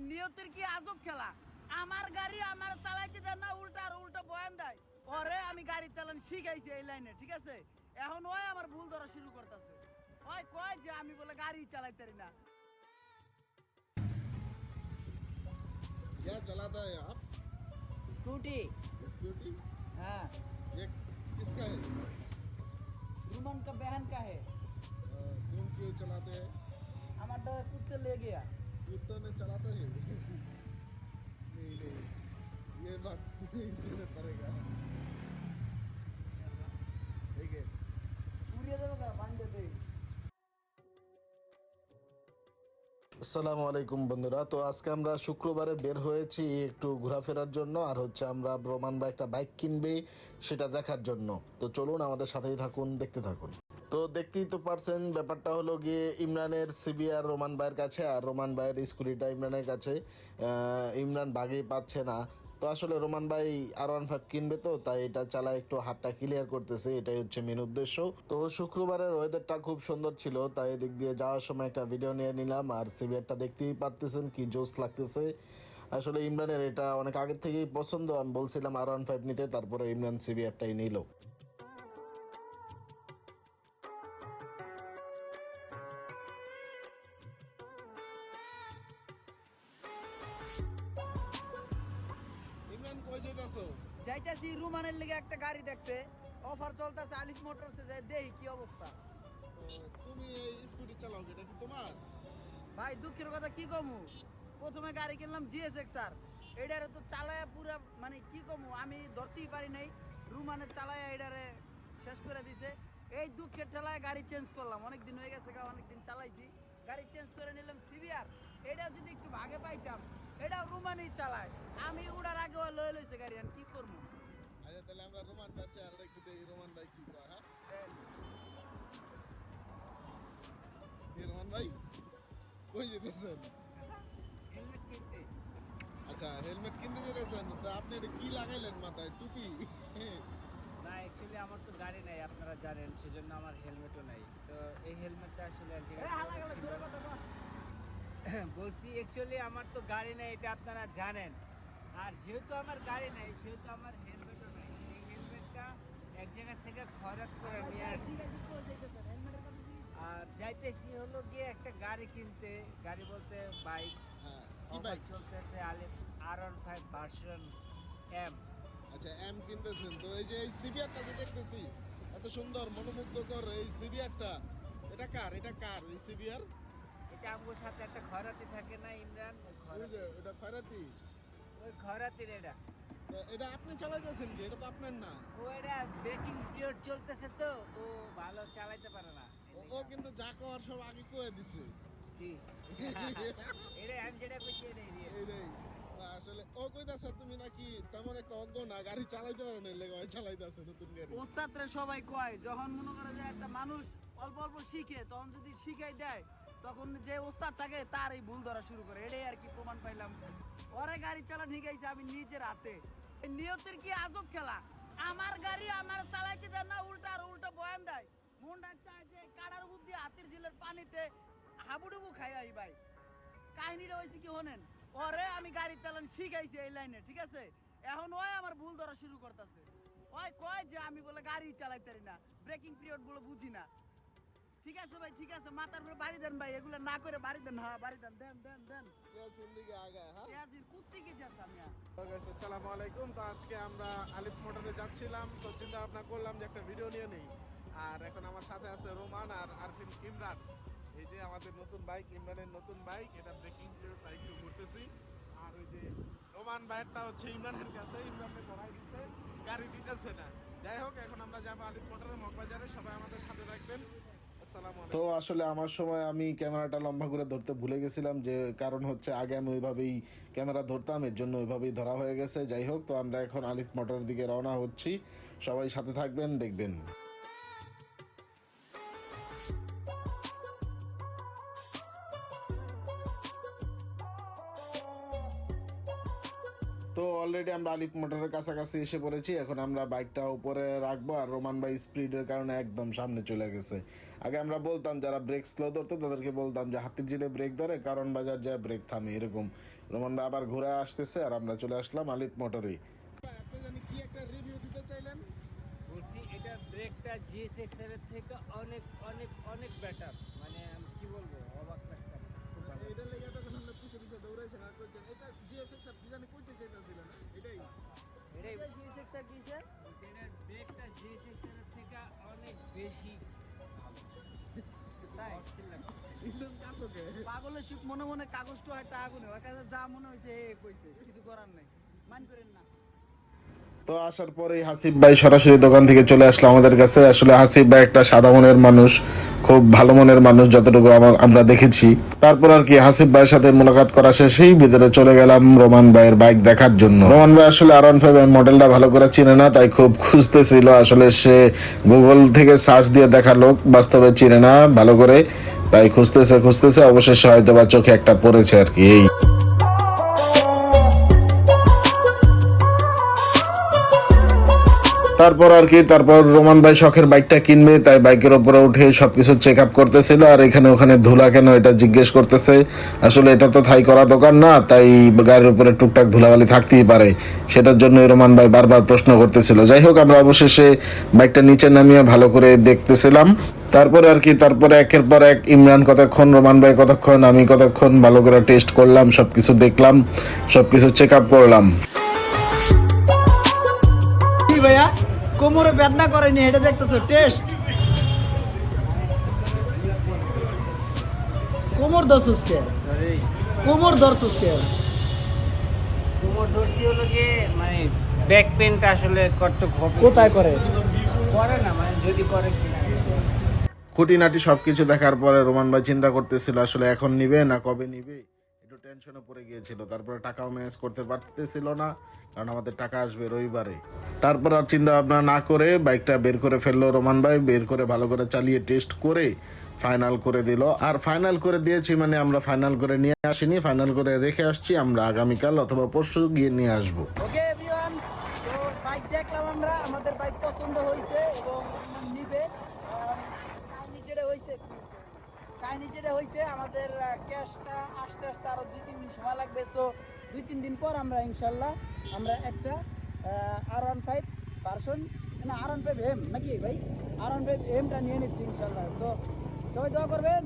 নিয়তের কি আজব খেলা। আমার গাড়ি আমার চালাইতে দেন না, উল্টা আর উল্টা বয়ান দেয়। পরে আমি গাড়ি চালান শিখাইছি এই লাইনে, ঠিক আছে। এখন ওই আমার ভুল ধরা শুরু করতেছে। ওই কয় যে আমি বলে গাড়ি চালাইতে পারি না। क्या चलाता है आप? स्कूटी। स्कूटी? हाँ। ये किसका है? रुमन का बहन का है। तुम क्यों चलाते हैं? हमारा कुत्ते ले गया। कुत्ता ने चलाता है? नहीं नहीं, ये बात नहीं देना पड़ेगा। ठीक है। उड़िए देगा बांध दे। আসসালামু আলাইকুম বন্ধুরা। তো আজকে আমরা শুক্রবারে বের হয়েছি একটু ঘোরাফেরার জন্য, আর হচ্ছে আমরা রোমান ভাই একটা বাইক কিনবে সেটা দেখার জন্য। তো চলুন আমাদের সাথেই থাকুন, দেখতে থাকুন। তো দেখতেই তো পারছেন, ব্যাপারটা হলো গিয়ে ইমরানের সিবিআর রোমান ভাইয়ের কাছে, আর রোমান ভাইয়ের স্কুটিটা ইমরানের কাছে। ইমরান বাগেই পাচ্ছে না। তো আসলে রোমান ভাই R15 কিনবে, তো তাই এটা চালায় একটু হাতটা ক্লিয়ার করতেছে, এটাই হচ্ছে মেন উদ্দেশ্য। তো শুক্রবারের ওয়েদারটা খুব সুন্দর ছিল, তাই এদিক দিয়ে যাওয়ার সময় একটা ভিডিও নিয়ে নিলাম। আর সিবিআরটা দেখতেই পারতেছেন কি জোস লাগতেছে। আসলে ইমরানের এটা অনেক আগের থেকেই পছন্দ, আমি বলছিলাম R15 নিতে, তারপরে ইমরান সিবিআরটাই নিল। ইমরান কই যাইতাছো? যাইতেছি রুমানের লেগে একটা গাড়ি দেখতে, অফার চলতেছে আলিফ মোটরসে, যাই দেখি কি অবস্থা। তুমি এই স্কুটি চালাও, এটা কি তোমার? ভাই দুঃখের কথা কি কমু, প্রথমে গাড়ি কিনলাম GSX আর এটারে তো চালায়া পুরা মানে কি কমু, আমি ধরতেই পারি নাই। রুমানের চালায়া এটারে শেষ করে দিছে। এই দুঃখের ঠেলায় গাড়ি চেঞ্জ করলাম, অনেক দিন হয়ে গেছে, অনেকদিন চালাইছি, গাড়ি চেঞ্জ করে নিলাম সিবিআর। এটা যদি একটু ভাগে পাইতাম, এটা রুমানই চালায়, আমি উড়ার আগে ও লয়ে লইছে গাড়ি, আর কি করবো। আচ্ছা তাহলে আমরা রোমান ভাই চেহারাটা একটু দেখি, রোমান ভাই কি কয়। হ্যাঁ কি রোমান ভাই কই যেতেছেন? হেলমেট কিনতে। আচ্ছা হেলমেট কিনতে যেতেছেন, তো আপনি এটা কি লাগাইলেন মাথায়, টুপি? না, অ্যাকচুয়ালি আমার তো গাড়ি নাই, আপনারা জানেন, সেজন্য আমার হেলমেটও নাই। তো এই হেলমেটটা আসলে এক জায়গায় বলছি, অ্যাকচুয়ালি আমার তো গাড়ি নাই, এটা আপনারা জানেন। আর যেহেতু আমার গাড়ি নাই, সেহেতু আমার হেলমেটও নাই। এই হেলমেটটা এক জায়গা থেকে খরচ করে নিয়ে আসছি, আর যাইতেছি হলো গিয়ে একটা গাড়ি কিনতে। গাড়ি বলতে বাইক। হ্যাঁ কি অফার বাইক? চলতেছে আলিফ R15 ভার্সন M। আচ্ছা এম কিনতেছেন, তো এই যে এই সিবিআরটা যে দেখতেছি এত সুন্দর মনোমুগ্ধকর এই সিবিআরটা, এটা কার? এটা কার এই সিবিআর? এটা আমার সাথে একটা খয়রাতি থাকে না ইমরান, ওই যে এটা খয়রাতি, ওই খয়রাতির এটা। তো এটা আপনি চালাইতেছেন কি? এটা তো আপনার না। ও এটা ব্রেকিং পিরিয়ড চলতেছে, তো ও ভালো চালাইতে পারে না। ও কিন্তু যা কওয়ার সব আগে কয়ে দিছে। কি এটা আমি যেটা কইছি এটাই রিয়েল। এই রে আসলে ও কইতাছে তুমি নাকি তেমন একটা অজ্ঞ না, গাড়ি চালাইতে পারো না, লেগে চালাইতেছে নতুন গাড়ি। ওস্তাদরা সবাই কয়, যখন মনে করে যে একটা মানুষ অল্প অল্প শিখে, তখন যদি শিখাই দেয়, তখন যে ওস্তাদ থাকে তার এই ভুল ধরা শুরু করে। এটাই আর কি প্রমাণ পাইলাম। ওরে গাড়ি চালা শিখাইছে আমি নিজের হাতে। এই নিয়তের কি আজব খেলা। আমার গাড়ি আমার চালাইতে দেন না, উল্টা আর উল্টা বয়ান দেয়। মনটা চায় যে কাটার বুদ্ধি হাতির ঝিলের পানিতে হাবুডুবু খাই আই ভাই। কাহিনীটা হয়েছে কি হনেন, ওরে আমি গাড়ি চালান শিখাইছি এই লাইনে, ঠিক আছে। এখন ওই আমার ভুল ধরা শুরু করতেছে। ওই কয় যে আমি বলে গাড়ি চালাইতে পারি না, ব্রেকিং পিরিয়ড গুলো বুঝি না। ঠিক আছে ভাই, ঠিক আছে, মাথার উপরে বাড়ি দেন ভাই, এগুলো না করে বাড়ি দেন। হ্যাঁ বাড়ি দেন, দেন দেন দেন। জিন্দিগি আগা। হ্যাঁ ইয়াজির কুত্তি কি যাচ্ছে আমি আর। আসসালামু আলাইকুম। তো আজকে আমরা আলিফ মোটরে যাচ্ছিলাম, তো চিন্তা ভাবনা করলাম যে একটা ভিডিও নিয়ে নেই। আর এখন আমার সাথে আছে রোমান আর আরফিন ইমরান। এই যে আমাদের নতুন বাইক, ইমরানের নতুন বাইক, এটা ব্রেকিং পিরিয়ড বাইক ঘুরতেছি। আর ওই যে রোমান বাইকটা হচ্ছে ইমরানের কাছে, ইমরানকে ধরাই দিচ্ছে, গাড়ি দিতেছে না। যাই হোক, এখন আমরা যাবো আলিফ মোটরের মগবাজারে, সবাই আমাদের সাথে রাখবেন। আসসালামু তো আলাইকুম। আসলে আমার সময় আমি ক্যামেরাটা লম্বা করে ধরতে ভুলে গেছিলাম, যে কারণ হচ্ছে আগে আমি ওইভাবেই ক্যামেরা ধরতাম, এর জন্য ওইভাবেই ধরা হয়ে গেছে। যাই হোক, তো আমরা এখন আলিফ মোটরের দিকে রওনা হচ্ছি, সবাই সাথে থাকবেন, দেখবেন। তো অলরেডি আমরা আলিফ মোটরের কাছাকাছি এসে পড়েছি। এখন আমরা বাইকটা উপরে রাখবো, আর রোমান ভাই স্পিডের কারণে একদম সামনে চলে গেছে। আগে আমরা বলতাম যারা ব্রেক স্লো ধরতো তাদেরকে বলতাম যে হাতির জিলে ব্রেক ধরে, কারণ বাজার যায় ব্রেক থামে, এরকম। রোমান ভাই আবার ঘুরে আসতেছে আর আমরা চলে আসলাম আলিফ মোটরে। আপনি জানি কি একটা রিভিউ দিতে চাইলেন? বলছি এটা ব্রেকটা GSX এর থেকে অনেক অনেক অনেক বেটার, মানে আমি কি বলবো, অবাক লাগছে আমার কাছে, খুব ভালো এটা লাগছে। লেগে এতক্ষণ আমরা পিছে পিছে দৌড়াইছেন আর কইছেন এটা জিএসএক্স আর কি জানি কইতে চাইতেছিলেন, এটাই এটাই GSX আর কিছে? বলছি, এটার ব্রেকটা GSX এর থেকে অনেক বেশি ভালো, তাই? অস্থির লাগছে। একদম কাতকে। পাগলের সুখ মনে মনে কাগজটা একটা আগুনে ওর কাছে যা মনে হয়েছে এ কইছে, কিছু করার নাই, মান করেন না। তো আসার পরেই হাসিব ভাই সরাসরি দোকান থেকে চলে আসলো আমাদের কাছে। আসলে হাসিব ভাই একটা সাদা মনের মানুষ, খুব ভালো মনের মানুষ যতটুকু আমরা দেখেছি। তারপর আর কি হাসিব ভাইয়ের সাথে মোলাকাত করা শেষেই ভিতরে চলে গেলাম রোমান ভাইয়ের বাইক দেখার জন্য। রোমান ভাই আসলে R15 মডেলটা ভালো করে চিনে না, তাই খুব খুঁজতেছিল। আসলে সে গুগল থেকে সার্চ দিয়ে দেখালো, বাস্তবে চিনে না ভালো করে, তাই খুঁজতেছে অবশেষে হয়তো বা চোখে একটা পড়েছে আর কি। এই তারপর রোমান ভাই শখের বাইকটা কিনবে, তাই বাইকের উপরে উঠে সবকিছু চেক আপ করতেছিল। আর এখানে ওখানে ধুলা কেন এটা জিজ্ঞেস করতেছে। আসলে এটা তো থাই করা দোকান না, তাই গাড়ির উপরে টুকটাক ধুলাবালি থাকতেই পারে, সেটার জন্য রোমান ভাই বারবার প্রশ্ন করতেছিল। যাই হোক, আমরা অবশেষে বাইকটা নিচে নামিয়ে ভালো করে দেখতেছিলাম। তারপরে একের পর এক ইমরান কতক্ষণ, রোমান ভাই কতক্ষণ, আমি কতক্ষণ ভালো করে টেস্ট করলাম, সবকিছু দেখলাম, সবকিছু চেক আপ করলাম। কি ভাইয়া কোমরে বেদনা করেনি, এটা দেখতেছো টেস্ট? কোমর দর্শসকে, কোমর দর্শসকে কোমর ধরছি হলো গিয়ে মানে ব্যাক পেনটা আসলে করতে হবে। কোথায় করে? করে না, মানে যদি করে কিনা। খুঁটিনাটি সবকিছু দেখার পরে রোমান ভাই চিন্তা করতেছিল আসলে এখন নিবে না কবে নিবে, একটু টেনশনে পড়ে গিয়েছিল। তারপরে টাকাও ম্যানেজ করতে পারতেছিল না, কারণ আমাদের টাকা আসবে রবিবারে। তারপর আর চিন্তা ভাবনা না করে বাইকটা বের করে ফেললো রোমান ভাই, বের করে ভালো করে চালিয়ে টেস্ট করে ফাইনাল করে দিল। আর ফাইনাল করে দিয়েছি মানে আমরা ফাইনাল করে নিয়ে আসিনি, ফাইনাল করে রেখে আসছি, আমরা আগামীকাল অথবা পরশু গিয়ে নিয়ে আসবো। ওকে এভরিওয়ান, তো বাইক দেখলাম আমরা, আমাদের বাইক পছন্দ হয়েছে এবং নিবে। কাহিনী যেটা হয়েছে আমাদের ক্যাশটা আস্তে আস্তে আরো 2-3 দিন সময় লাগবে। সো 2-3 দিন পর আমরা ইনশাল্লাহ আমরা একটা R15 ভার্সন, না R15 M নাকি ভাই, R15 Mটা নিয়ে নিচ্ছি ইনশাল্লাহ। সো সবাই দোয়া করবেন।